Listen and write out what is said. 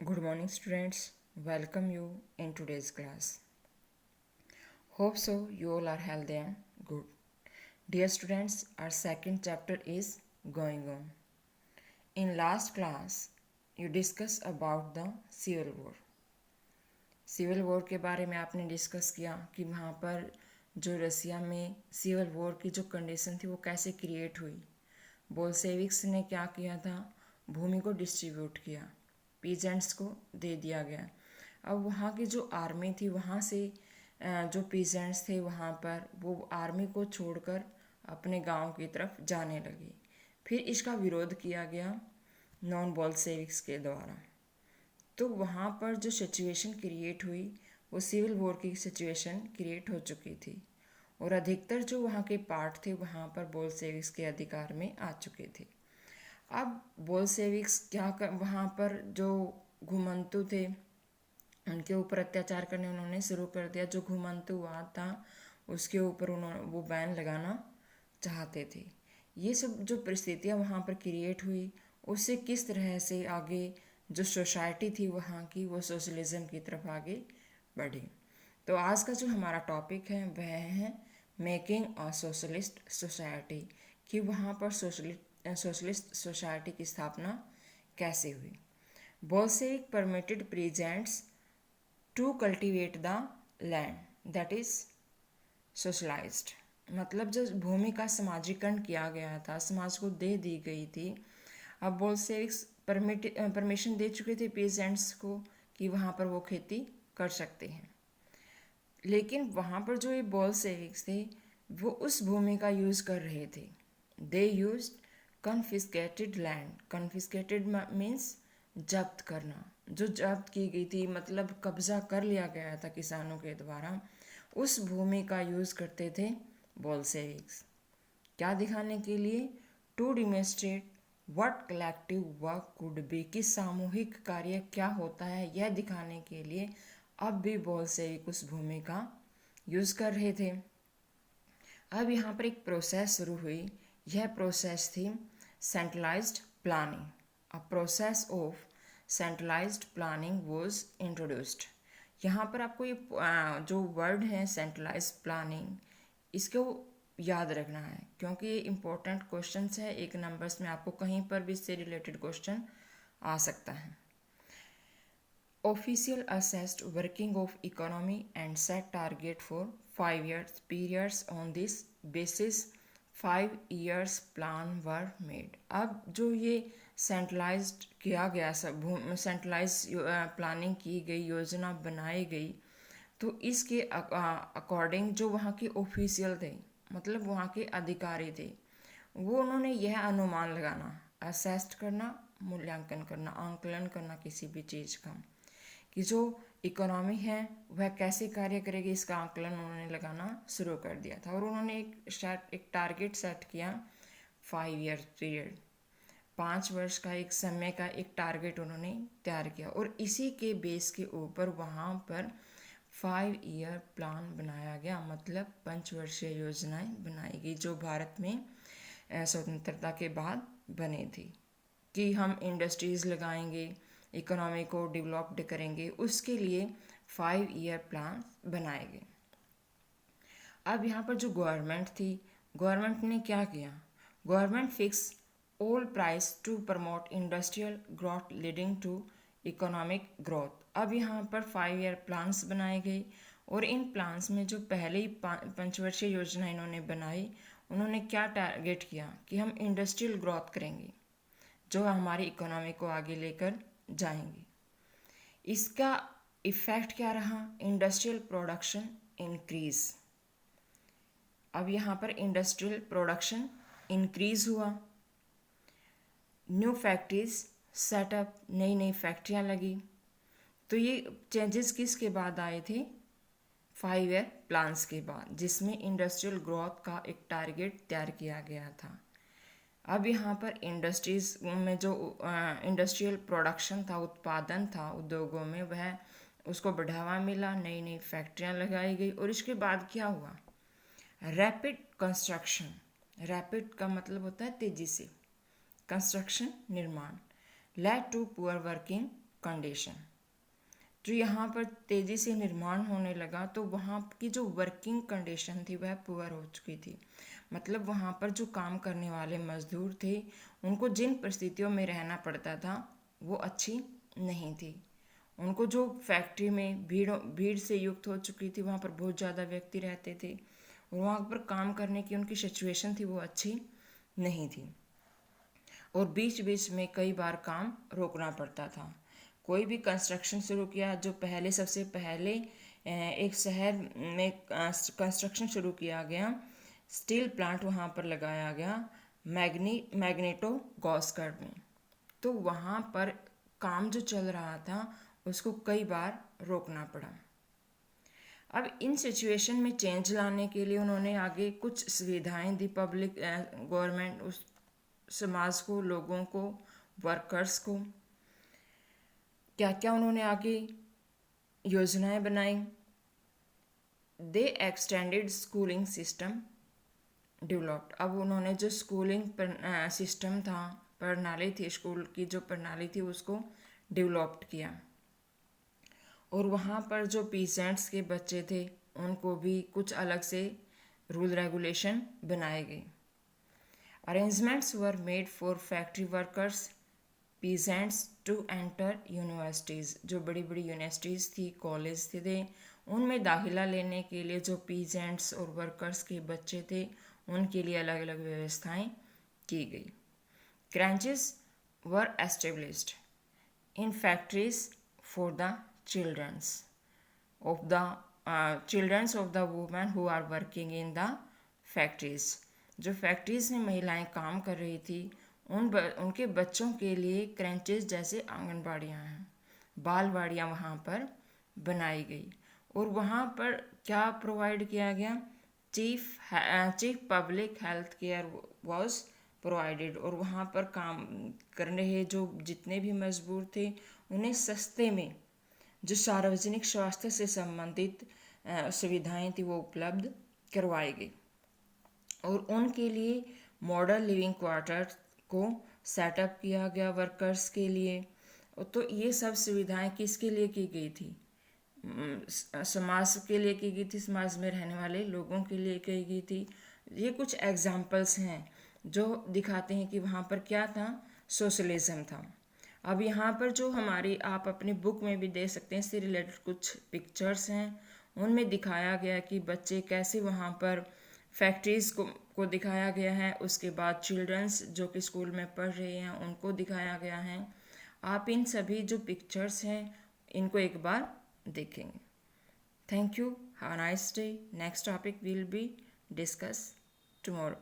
Good morning, students. Welcome you in today's class. Hope so you all are healthy and good. Dear students, our second chapter is going on. In last class, you discussed about the Civil War. Civil War के बारे में आपने discuss किया कि वहाँ पर जो रसिया में सिविल वॉर की जो कंडीशन थी वो कैसे क्रिएट हुई। बोल्शेविक्स ने क्या किया था, भूमि को डिस्ट्रीब्यूट किया, पीजेंट्स को दे दिया गया। अब वहाँ की जो आर्मी थी वहाँ से जो पीजेंट्स थे वहाँ पर वो आर्मी को छोड़कर अपने गांव की तरफ जाने लगे। फिर इसका विरोध किया गया नॉन बोल्शेविक्स के द्वारा। तो वहाँ पर जो सिचुएशन क्रिएट हुई वो सिविल वॉर की सिचुएशन क्रिएट हो चुकी थी और अधिकतर जो वहाँ के पार्ट थे वहाँ पर बोल्शेविक्स के अधिकार में आ चुके थे। अब बोल्शेविक्स क्या कर वहाँ पर जो घुमंतु थे उनके ऊपर अत्याचार करने उन्होंने शुरू कर दिया। जो घुमंतुवाद था उसके ऊपर उन्होंने वो बैन लगाना चाहते थे। ये सब जो परिस्थितियाँ वहाँ पर क्रिएट हुई उससे किस तरह से आगे जो सोसाइटी थी वहाँ की वो सोशलिज्म की तरफ आगे बढ़ी। तो आज का जो हमारा टॉपिक है वह है मेकिंग अ सोशलिस्ट सोसाइटी, कि वहाँ पर सोशलिस्ट सोसाइटी की स्थापना कैसे हुई। Bolshevik permitted peasants to cultivate the land that is socialised, मतलब जो भूमि का समाजीकरण किया गया था, समाज को दे दी गई थी। अब बोल्शेविक्स परमिशन दे चुके थे पीजेंट्स को कि वहाँ पर वो खेती कर सकते हैं, लेकिन वहाँ पर जो ये बोल्शेविक्स थे वो उस भूमि का यूज़ कर रहे थे। They used confiscated land. Confiscated means जब्त करना, जो जब्त की गई थी मतलब कब्जा कर लिया गया था किसानों के द्वारा, उस भूमि का यूज़ करते थे बोल्शेविक्स। क्या दिखाने के लिए? To demonstrate what collective work could be, कि सामूहिक कार्य क्या होता है, यह दिखाने के लिए अब भी बोल्शेविक उस भूमि का यूज़ कर रहे थे। अब यहाँ पर एक प्रोसेस शुरू हुई। यह प्रोसेस थी centralised planning. A process of centralised planning was introduced. यहाँ पर आपको ये जो वर्ड है सेंट्रलाइज्ड प्लानिंग, इसको याद रखना है क्योंकि ये इम्पोर्टेंट क्वेश्चन है। एक नंबर्स में आपको कहीं पर भी इससे रिलेटेड क्वेश्चन आ सकता है। Official assessed working of economy and set target for 5 years periods. On this basis 5 years plan were made. अब जो ये सेंट्रलाइज्ड किया गया, सब सेंट्रलाइज प्लानिंग की गई, योजना बनाई गई, तो इसके अकॉर्डिंग जो वहाँ के ऑफिशियल थे, मतलब वहाँ के अधिकारी थे, वो उन्होंने यह अनुमान लगाना, असेस्ट करना, मूल्यांकन करना, आंकलन करना किसी भी चीज़ का, कि जो इकोनॉमी है वह कैसे कार्य करेगी, इसका आंकलन उन्होंने लगाना शुरू कर दिया था। और उन्होंने एक टारगेट सेट किया 5 ईयर पीरियड, 5 वर्ष का एक समय का एक टारगेट उन्होंने तैयार किया और इसी के बेस के ऊपर वहाँ पर 5 ईयर प्लान बनाया गया, मतलब पंचवर्षीय योजनाएं बनाई गई जो भारत में स्वतंत्रता के बाद बनी थी, कि हम इंडस्ट्रीज़ लगाएंगे, इकोनॉमी को डेवलप्ड करेंगे, उसके लिए 5 ईयर प्लान बनाए गए। अब यहाँ पर जो गवर्नमेंट थी, गवर्नमेंट ने क्या किया? Government fix all price to promote industrial growth leading to economic growth. अब यहाँ पर 5 ईयर प्लान्स बनाए गए और इन प्लान्स में जो पहले ही पंचवर्षीय योजना इन्होंने बनाई, उन्होंने क्या टारगेट किया कि हम इंडस्ट्रियल ग्रोथ करेंगे जो हमारी इकोनॉमी को आगे लेकर जाएंगे। इसका इफ़ेक्ट क्या रहा? Industrial production increase. अब यहाँ पर इंडस्ट्रियल प्रोडक्शन इंक्रीज हुआ, न्यू फैक्ट्रीज सेटअप, नई नई फैक्ट्रियाँ लगी। तो ये चेंजेस किसके बाद आए थे? 5 ईयर प्लान्स के बाद, जिसमें इंडस्ट्रियल ग्रोथ का एक टारगेट तैयार किया गया था। अब यहाँ पर इंडस्ट्रीज़ में जो इंडस्ट्रियल प्रोडक्शन था, उत्पादन था उद्योगों में, वह उसको बढ़ावा मिला, नई नई फैक्ट्रियाँ लगाई गई। और इसके बाद क्या हुआ? Rapid construction. रैपिड का मतलब होता है तेज़ी से, कंस्ट्रक्शन निर्माण, led to poor working condition. जो यहाँ पर तेज़ी से निर्माण होने लगा तो वहाँ की जो वर्किंग कंडीशन थी वह पुअर हो चुकी थी। मतलब वहाँ पर जो काम करने वाले मजदूर थे उनको जिन परिस्थितियों में रहना पड़ता था वो अच्छी नहीं थी। उनको जो फैक्ट्री में भीड़ से युक्त हो चुकी थी, वहाँ पर बहुत ज़्यादा व्यक्ति रहते थे और वहाँ पर काम करने की उनकी सिचुएशन थी वो अच्छी नहीं थी और बीच बीच में कई बार काम रोकना पड़ता था। कोई भी कंस्ट्रक्शन शुरू किया, जो पहले सबसे पहले एक शहर में कंस्ट्रक्शन शुरू किया गया, स्टील प्लांट वहाँ पर लगाया गया मैग्नेटो गॉस्कर में। तो वहाँ पर काम जो चल रहा था उसको कई बार रोकना पड़ा। अब इन सिचुएशन में चेंज लाने के लिए उन्होंने आगे कुछ सुविधाएं दी पब्लिक गवर्नमेंट उस समाज को, लोगों को, वर्कर्स को। क्या क्या उन्होंने आगे योजनाएं बनाई। They extended schooling system developed. अब उन्होंने जो स्कूलिंग सिस्टम था, प्रणाली थी, स्कूल की जो प्रणाली थी उसको डेवलप्ड किया और वहाँ पर जो पीसेंट्स के बच्चे थे उनको भी कुछ अलग से रूल रेगुलेशन बनाए गए। Arrangements were made for factory workers peasants to enter universities. जो बड़ी बड़ी यूनिवर्सिटीज़ थी, कॉलेज थे, उनमें दाखिला लेने के लिए जो पीसेंट्स और वर्कर्स के बच्चे थे उनके लिए अलग अलग व्यवस्थाएं की गई। Creches were established in factories for the childrens of the women who are working in the factories. जो फैक्ट्रीज में महिलाएं काम कर रही थी उनके बच्चों के लिए क्रंचेस जैसे आंगनबाड़ियाँ हैं, बालवाड़ियाँ वहाँ पर बनाई गई और वहाँ पर क्या प्रोवाइड किया गया, chief public health care was provided. और वहाँ पर काम कर रहे जो जितने भी मजदूर थे उन्हें सस्ते में जो सार्वजनिक स्वास्थ्य से संबंधित सुविधाएं थी वो उपलब्ध करवाई गई और उनके लिए मॉडल लिविंग क्वार्टर को सेटअप किया गया वर्कर्स के लिए। तो ये सब सुविधाएं किसके लिए की गई थी, समाज के लिए की गई थी, समाज में रहने वाले लोगों के लिए की गई थी। ये कुछ एग्जाम्पल्स हैं जो दिखाते हैं कि वहाँ पर क्या था, सोशलिज्म था। अब यहाँ पर जो हमारी आप अपनी बुक में भी देख सकते हैं, इससे रिलेटेड कुछ पिक्चर्स हैं, उनमें दिखाया गया कि बच्चे कैसे वहाँ पर फैक्ट्रीज़ को दिखाया गया है। उसके बाद चिल्ड्रंस जो कि स्कूल में पढ़ रहे हैं उनको दिखाया गया है। आप इन सभी जो पिक्चर्स हैं इनको एक बार देखेंगे। Thank you, have a nice day. Next topic will be discuss tomorrow.